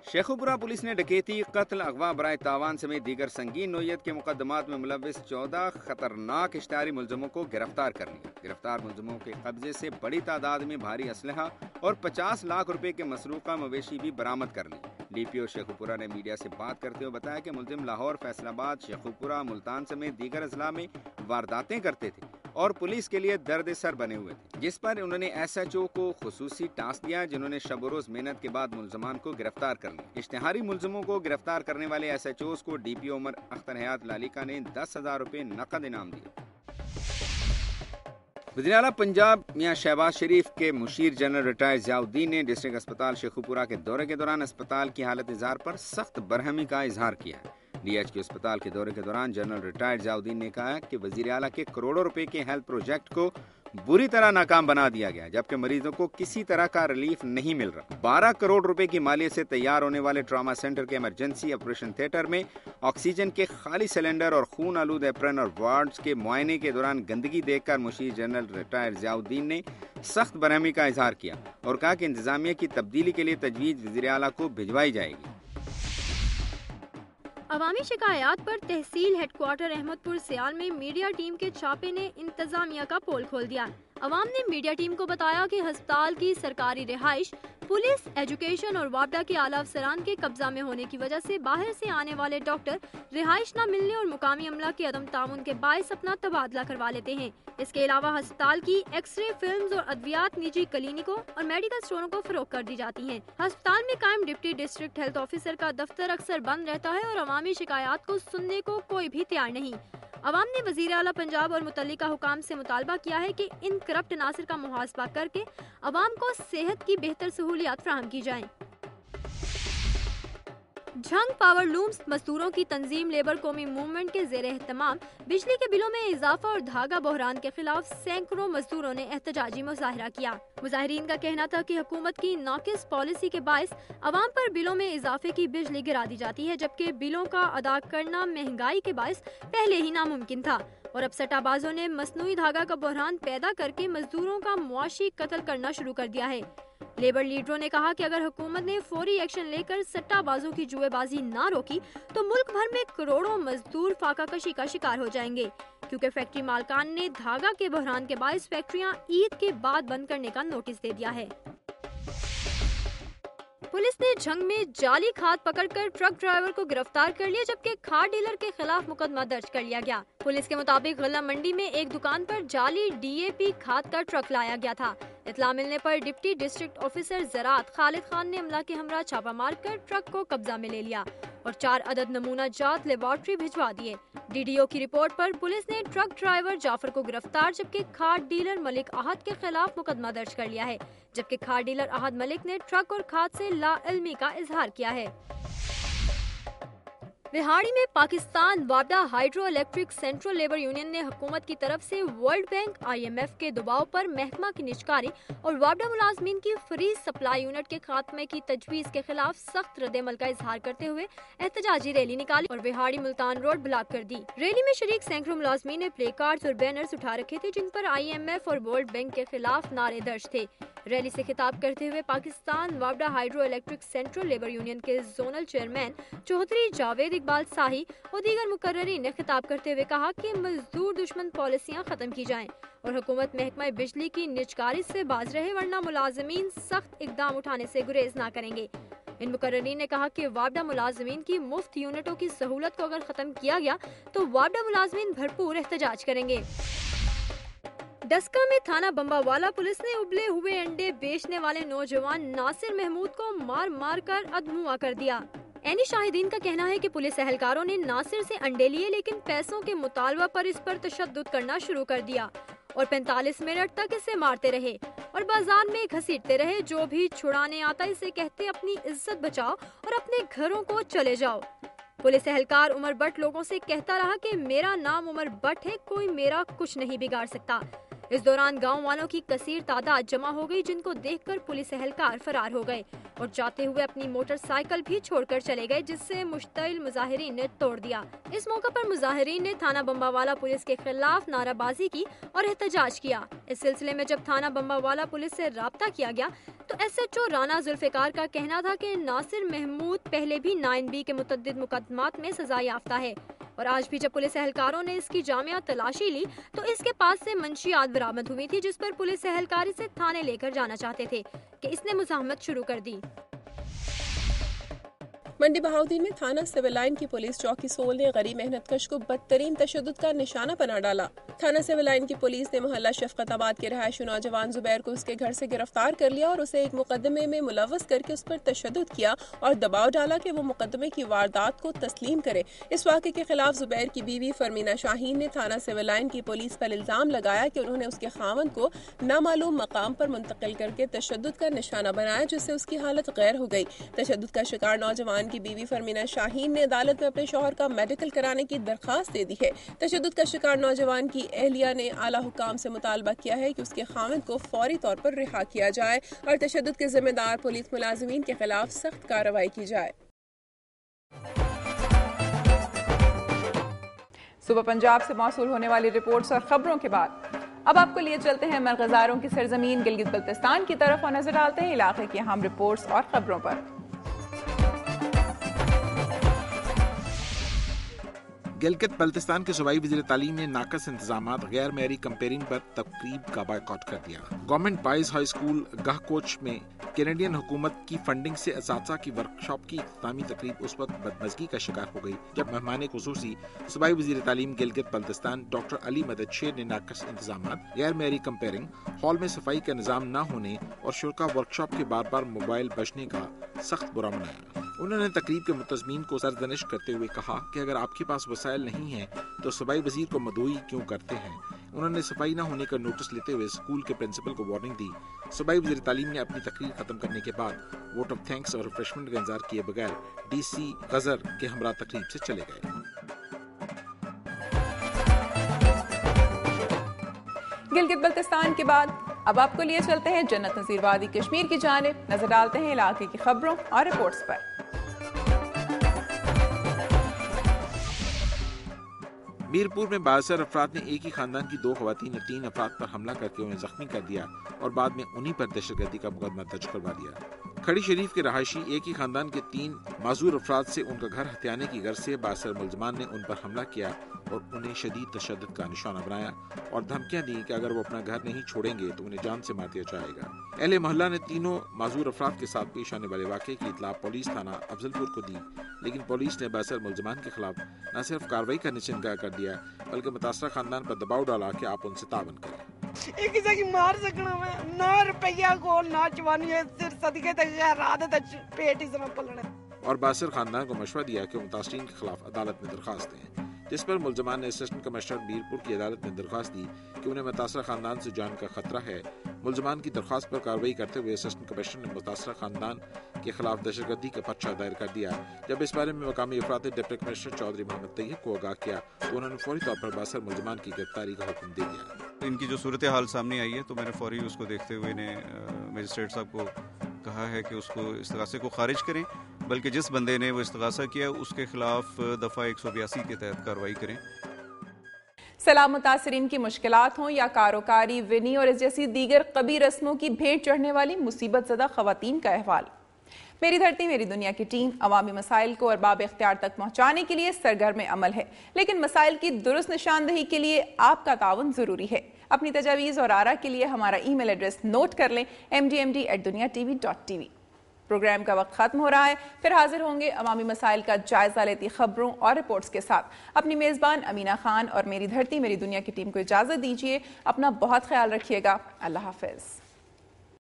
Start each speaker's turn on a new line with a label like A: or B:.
A: Sheikhupura police ने डकैती, कत्ल, अगवा, बराए तावान समेत दीगर संगीन नोयत के मुकदमात में मुलव्विस 14 खतरनाक इश्तिहारी मुलजमों को गिरफ्तार कर लिया। गिरफ्तार मुलजमों के कब्जे से बड़ी तादाद में भारी असलहा और 50 लाख रुपए के मसरूका मवेशी भी बरामद कर ली। डीपीओ शेखुपुरा ने मीडिया से बात करते हुए बताया कि मुलजिम लाहौर, फैसलाबाद, शेखुपुरा, मुल्तान समेत दीगर अजला में वारदातें करते थे और पुलिस के लिए दर्द सर बने हुए थे, जिस पर उन्होंने SHO को खुसूसी टास्क दिया, जिन्होंने शब रोज मेहनत के बाद मुलजमान को गिरफ्तार कर लिया। इश्तिहारी मुलजमों को गिरफ्तार करने वाले SHOs को डीपीओ उमर अख्तर हयात लालिका ने 10,000 रुपए नकद इनाम दिए। वज़ीर-ए-आला पंजाब मियां शहबाज शरीफ के मुशीर जनरल रिटायर्ड ज़ियाउद्दीन ने डिस्ट्रिक्ट अस्पताल शेखुपुरा के दौरे के दौरान अस्पताल की हालत इज़हार पर सख्त बरहमी का इजहार किया है। DHQ अस्पताल के दौरे के दौरान जनरल रिटायर्ड ज़ियाउद्दीन ने कहा कि वज़ीर-ए-आला के करोड़ों रुपए के हेल्थ प्रोजेक्ट को बुरी तरह नाकाम बना दिया गया, जबकि मरीजों को किसी तरह का रिलीफ नहीं मिल रहा। 12 करोड़ रुपए की मालियत से तैयार होने वाले ट्रॉमा सेंटर के इमरजेंसी ऑपरेशन थिएटर में ऑक्सीजन के खाली सिलेंडर और खून आलूद एप्रन और वार्ड्स के मुआयने के दौरान गंदगी देखकर मुशीर जनरल रिटायर्ड ज़ियाउद्दीन ने सख्त बरहमी का इजहार किया और कहा कि इंतजामिया की तब्दीली के लिए तजवीज़ वज़ीर-ए-आला को भिजवाई जाएगी।
B: अवामी शिकायत पर तहसील हेडक्वार्टर अहमदपुर सियाल में मीडिया टीम के छापे ने इंतजामिया का पोल खोल दिया। अवाम ने मीडिया टीम को बताया कि अस्पताल की सरकारी रिहाइश पुलिस, एजुकेशन और वापडा के आला अफसरान के कब्जा में होने की वजह से बाहर से आने वाले डॉक्टर रिहाइश न मिलने और मुकामी अमला के अदम तामुन के बायस अपना तबादला करवा लेते हैं। इसके अलावा अस्पताल की एक्सरे, फिल्म्स और अद्वियात निजी क्लिनिकों और मेडिकल स्टोरों को फरोख्त कर दी जाती हैं। अस्पताल में कायम डिप्टी डिस्ट्रिक्ट हेल्थ ऑफिसर का दफ्तर अक्सर बंद रहता है और अवामी शिकायत को सुनने को कोई भी तैयार नहीं। अवाम ने वज़ीर-ए-आला पंजाब और मुतल्लिका हुकाम से मुतालबा किया है कि इन करप्ट नासिर का मुहासबा करके अवाम को सेहत की बेहतर सहूलियात फराहम की जाएं। झंग पावर लूम्स मजदूरों की तंजीम लेबर कौमी मूवमेंट के ज़ेरे एहतमाम बिजली के बिलों में इजाफा और धागा बहरान के खिलाफ सैकड़ों मजदूरों ने एहतजाजी मुजाहरा किया। मुजाहिरीन का कहना था कि हुकूमत की नाकिस पॉलिसी के बायस अवाम पर बिलों में इजाफे की बिजली गिरा दी जाती है, जबकि बिलों का अदा करना महंगाई के बायस पहले ही नामुमकिन था और अब सट्टाबाजों ने मसनूई धागा का बहरान पैदा करके मजदूरों का मुआशी कत्ल करना शुरू कर दिया है। लेबर लीडरों ने कहा कि अगर हुकूमत ने फौरी एक्शन लेकर सट्टाबाजों की जुएबाजी ना रोकी तो मुल्क भर में करोड़ों मजदूर फाका कशी का शिकार हो जाएंगे, क्योंकि फैक्ट्री मालकान ने धागा के बहरान के बायस फैक्ट्रियां ईद के बाद बंद करने का नोटिस दे दिया है। पुलिस ने झंग में जाली खाद पकड़कर ट्रक ड्राइवर को गिरफ्तार कर लिया, जबकि खाद डीलर के खिलाफ मुकदमा दर्ज कर लिया गया। पुलिस के मुताबिक गल्ला मंडी में एक दुकान पर जाली DAP खाद का ट्रक लाया गया था। इत्तला मिलने पर डिप्टी डिस्ट्रिक्ट ऑफिसर ज़राअत खालिद खान ने अमला के हमरा छापा मारकर ट्रक को कब्जा में ले लिया और 4 अदद नमूना जात लेबोरेटरी भिजवा दिए। DDO की रिपोर्ट पर पुलिस ने ट्रक ड्राइवर जाफर को गिरफ्तार, जबकि खाद डीलर मलिक अहद के खिलाफ मुकदमा दर्ज कर लिया है, जबकि खाद डीलर अहद मलिक ने ट्रक और खाद से लाइल्मी का इजहार किया है। रिहाड़ी में पाकिस्तान वापडा hydro electric central labour union ने हुकूमत की तरफ से वर्ल्ड बैंक IMF के दबाव पर महकमा की निजकारी और वापडा मुलाजमीन की फ्री सप्लाई यूनिट के खात्मे की तजवीज़ के खिलाफ सख्त रद्द-ए-अमल का इजहार करते हुए एहतजाजी रैली निकाली और रिहाड़ी मुल्तान रोड ब्लॉक कर दी। रैली में शरीक सैकड़ों मुलाजमीन ने प्ले कार्ड्स और बैनर्स उठा रखे थे, जिन पर IMF और वर्ल्ड बैंक के खिलाफ नारे दर्ज थे। रैली से खिताब करते हुए पाकिस्तान वापडा hydro electric central labour union के जोनल चेयरमैन चौधरी जावेद इकबाल शाही और दीगर मुकर्ररीन ने खिताब करते हुए कहा कि मजदूर दुश्मन पॉलिसियां खत्म की जाएं और हुकूमत महकमा बिजली की निजकारी से बाज रहे, वरना मुलाजमीन सख्त इकदाम उठाने से गुरेज ना करेंगे। इन मुकर्ररीन ने कहा कि वापडा मुलाजमीन की मुफ्त यूनिटों की सहूलत को अगर खत्म किया गया तो वापडा मुलाजमीन भरपूर एहतजाज करेंगे। डस्का में थाना बम्बावाला पुलिस ने उबले हुए अंडे बेचने वाले नौजवान नासिर महमूद को मार मार कर अधमुआ कर दिया। एनी शाहिदीन का कहना है कि पुलिस एहलकारों ने नासिर से अंडे लिए, लेकिन पैसों के मुतालबा पर इस पर तशद्दुद करना शुरू कर दिया और 45 मिनट तक इसे मारते रहे और बाजार में घसीटते रहे। जो भी छुड़ाने आता इसे कहते अपनी इज्जत बचाओ और अपने घरों को चले जाओ। पुलिस एहलकार उमर बट लोगों से कहता रहा कि मेरा नाम उमर बट है, कोई मेरा कुछ नहीं बिगाड़ सकता। इस दौरान गांव वालों की कसीर तादाद जमा हो गई, जिनको देखकर पुलिस एहलकार फरार हो गए और जाते हुए अपनी मोटरसाइकिल भी छोड़कर चले गए, जिससे मुश्तइल मुजाहिरीन ने तोड़ दिया। इस मौके पर मुजाहिरीन ने थाना बम्बावाला पुलिस के खिलाफ नाराबाजी की और एहतजाज किया। इस सिलसिले में जब थाना बम्बावाला पुलिस से राब्ता किया गया तो تو SHO رانا ذوالفقار کا کہنا تھا کہ ناصر محمود پہلے بھی 9B کے متعدد مقدمات میں سزا یافتہ ہے اور آج بھی جب پولیس اہلکاروں نے اس کی جامعہ تلاشی لی تو اس کے پاس سے منشیات برآمد ہوئی تھی جس پر پولیس اہلکار اسے تھانے لے کر جانا چاہتے تھے کہ اس نے مزاحمت شروع کر دی۔
C: منڈی بہاؤدین میں تھانہ سول لائن کی پولیس چوکی سول نے غریب محنت کش کو بدترین تشدد کا نشانہ بنا ڈالا۔ تھانہ سول لائن کی پولیس نے محلہ شفقت آباد کے رہائشی نوجوان زبیر کو اس کے گھر سے گرفتار کر لیا اور اسے ایک مقدمے میں ملوث کر کے اس پر تشدد کیا اور دباؤ ڈالا کہ وہ مقدمے کی واردات کو تسلیم کرے۔ اس واقعے کے خلاف زبیر کی بیوی فرمینہ شاہین نے تھانہ سول لائن کی پولیس پر الزام لگایا کہ انہوں نے اس کے خاوند کو نامعلوم مقام پر منتقل کر کے تشدد کا نشانہ بنایا جس سے اس کی حالت غیر ہو گئی۔ تشدد کا شکار نوجوان کی بیوی فرمینہ شاہین نے عدالت میں اپنے شوہر کا میڈیکل کرانے کی درخواست دے دی ہے۔ تشدد کا شکار نوجوان کی اہلیہ نے اعلیٰ حکام سے مطالبہ کیا ہے کہ اس کے خاوند کو فوری طور پر رہا کیا جائے اور تشدد کے ذمہ دار پولیس ملازمین کے خلاف سخت کارروائی کی جائے۔
D: صبح پنجاب سے موصول ہونے والی رپورٹس اور خبروں کے بعد اب آپ کو لیے چلتے ہیں مرغزاروں کی سرزمین گلگت بلتستان کی طرف اور نظر ڈالتے ہیں علاقے کی اہم رپورٹس اور خبروں پر۔
E: گلگت بلتستان کے صوبائی وزیر تعلیم نے ناقص انتظامات غیر معیاری کمپیئرنگ پر تقریب کا بائیکاٹ کر دیا۔ گورنمنٹ بائز ہائی اسکول گاہ کوچ میں کینیڈین حکومت کی فنڈنگ سے اساتذہ کی ورکشاپ کی اختتامی تقریب اس وقت بدمزگی کا شکار ہو گئی جب مہمان خصوصی صوبائی وزیر تعلیم گلگت بلتستان ڈاکٹر علی مدد شیر نے ناقص انتظامات، غیر معیاری کمپیئرنگ، ہال میں صفائی کا نظام نہ ہونے اور شرکا ورکشاپ کے بار بار موبائل بجنے کا سخت برا منایا۔ انہوں نے تقریب کے متظمین کو سرزنش کرتے ہوئے کہا کہ اگر آپ کے پاس وسائل نہیں ہیں تو صوبائی وزیر کو مدعوی کیوں کرتے ہیں۔ انہوں نے صفائی نہ ہونے کا نوٹس لیتے ہوئے اسکول کے پرنسپل کو وارننگ دی۔ صوبائی وزیر تعلیم نے اپنی تقریر ختم کرنے کے بعد ووٹ آف تھینکس اور ریفریشمنٹ کا انتظار کیے بغیر ڈی سی غزر کے ہمراہ تقریب سے چلے گئے۔
D: گلگت بلتستان کے بعد اب آپ کو لیے چلتے ہیں جنت نظیر وادی کشمیر کی جانب، نظر ڈالتے ہیں علاقے کی خبروں اور رپورٹس پر۔
E: میرپور میں بااثر افراد نے ایک ہی خاندان کی 2 خواتین اور 3 افراد پر حملہ کر کے انہیں زخمی کر دیا اور بعد میں انہی پر دہشت گردی کا مقدمہ درج کروا دیا۔ کھڑی شریف کے رہائشی ایک ہی خاندان کے 3 معذور افراد سے ان کا گھر ہتھیانے کی غرض سے بااثر ملزمان نے ان پر حملہ کیا اور انہیں شدید تشدد کا نشانہ بنایا اور دھمکیاں دی کہ اگر وہ اپنا گھر نہیں چھوڑیں گے تو انہیں جان سے مار دیا جائے گا۔ اہل محلہ نے تینوں معذور افراد کے ساتھ پیش آنے والے واقعے کی اطلاع پولیس تھانہ افضل پور کو دی، لیکن پولیس نے بااثر ملزمان کے خلاف نہ صرف کارروائی کرنے سے انکار کر دیا بلکہ متاثرہ خاندان پر دباؤ ڈالا کہ آپ ان سے تعاون کریں۔
F: ایک کسی کی مار سکنا میں نہ روپیہ کو نہ چوانی ہے، صرف صدقے تک رات تک پیٹ ہی سنا پلنا۔ اور
E: بااثر خاندان کو مشورہ دیا کہ متاثرین کے خلاف عدالت میں درخواست دیں، جس پر ملزمان نے اسسٹنٹ کمشنر میرپور کی عدالت میں درخواست دی کہ انہیں متاثرہ خاندان سے جان کا خطرہ ہے۔ ملزمان کی درخواست پر کارروائی کرتے ہوئے اسسٹنٹ کمشنر نے متاثرہ خاندان کے خلاف دہشت گردی کا پرچہ دائر کر دیا۔ جب اس بارے میں مقامی افراد نے ڈپٹی کمشنر چودھری محمد طیب کو آگاہ کیا تو انہوں نے فوری طور پر بااثر ملزمان کی گرفتاری کا حکم دے دیا۔
G: ان کی جو صورتحال سامنے آئی ہے تو میں نے فوری اس کو دیکھتے ہوئے مجسٹریٹ صاحب کو کہا ہے کہ اس کو استغاثے کو خارج کریں، بلکہ جس بندے نے وہ استغاثہ کیا اس کے خلاف دفعہ 182 کے تحت کارروائی کریں۔
D: سیلاب متاثرین کی مشکلات ہوں یا کاروکاری، ونی اور اس جیسی دیگر قبی رسموں کی بھیٹ چڑھنے والی مصیبت زدہ خواتین کا احوال۔ میری دھرتی میری دنیا کی ٹیم عوامی مسائل کو ارباب اختیار تک پہنچانے کے لیے سرگرم عمل ہے، لیکن مسائل کی درست نشاندہی کے لیے آپ کا تعاون ضروری ہے۔ اپنی تجاویز اور آراء کے لیے ہمارا ای میل ایڈریس نوٹ کر لیں mdmd@duniatv.tv۔ پروگرام کا وقت ختم ہو رہا ہے، پھر حاضر ہوں گے عوامی مسائل کا جائزہ لیتی خبروں اور رپورٹس کے ساتھ۔ اپنی میزبان امینہ خان اور میری دھرتی میری دنیا کی ٹیم کو اجازت دیجیے۔ اپنا بہت خیال رکھیے گا۔ اللہ حافظ۔